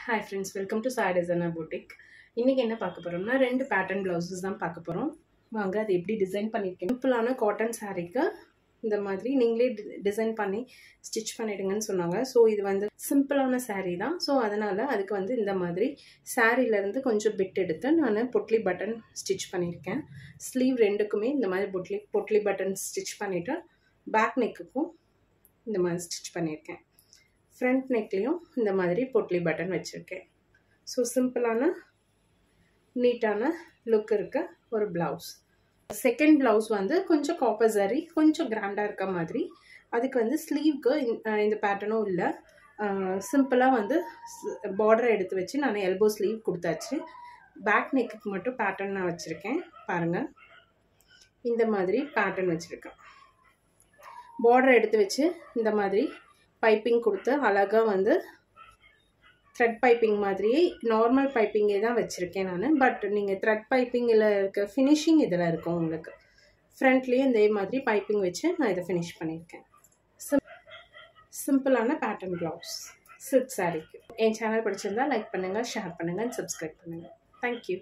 Hi friends, welcome to Sai Designer Boutique. இன்னைக்கு என்ன பார்க்க போறோம்னா ரெண்டு பேட்டர்ன் பிளவுசஸ் தான் பார்க்க போறோம். வாங்க அது எப்படி டிசைன் பண்ணிருக்கேன். சிம்பிளான காட்டன் சாரீக்கு இந்த மாதிரி நீங்களே டிசைன் பண்ணி ஸ்டிட்ச் பண்ணிடுங்கன்னு சொன்னாங்க. ஸோ இது வந்து சிம்பிளான சாரீ தான். ஸோ அதனால அதுக்கு வந்து இந்த மாதிரி சாரீல இருந்து கொஞ்சம் பிட் எடுத்து நான் பொட்லி பட்டன் ஸ்டிச் பண்ணியிருக்கேன். ஸ்லீவ் ரெண்டுக்குமே இந்த மாதிரி பொட்லி பட்டன் ஸ்டிச் பண்ணிட்டு பேக் நெக்குக்கும் இந்த மாதிரி ஸ்டிச் பண்ணியிருக்கேன். ஃப்ரண்ட் நெக்லேயும் இந்த மாதிரி பொட்லி பட்டன் வச்சுருக்கேன். ஸோ சிம்பிளான நீட்டான லுக் இருக்க ஒரு ப்ளவுஸ். செகண்ட் ப்ளவுஸ் வந்து கொஞ்சம் காப்பர் சரி கொஞ்சம் கிராண்டாக இருக்க மாதிரி. அதுக்கு வந்து ஸ்லீவ்க்கு இந்த பேட்டர்னும் இல்லை, சிம்பிளாக வந்து பார்டரை எடுத்து வச்சு நான் எல்போ ஸ்லீவ் கொடுத்தாச்சு. பேக் நெக்குக்கு மட்டும் பேட்டர்ன் நான் வச்சுருக்கேன். பாருங்கள், இந்த மாதிரி பேட்டர்ன் வச்சுருக்கேன். பார்டரை எடுத்து வச்சு இந்த மாதிரி பைப்பிங் கொடுத்து அழகாக வந்து த்ரெட் பைப்பிங் மாதிரியே நார்மல் பைப்பிங்கே தான் வச்சுருக்கேன் நான். பட் நீங்கள் த்ரெட் பைப்பிங்கில் இருக்க ஃபினிஷிங் இதில் இருக்கும். உங்களுக்கு ஃப்ரண்ட்லேயே இதே மாதிரி பைப்பிங் வச்சு நான் இதை ஃபினிஷ் பண்ணியிருக்கேன். சிம்பிளான பேட்டர்ன் ப்ளவுஸ் சில்க் சாரீக்கு. என் சேனல் பிடிச்சிருந்தா லைக் பண்ணுங்கள், ஷேர் பண்ணுங்கள், சப்ஸ்கிரைப் பண்ணுங்கள். தேங்க்யூ.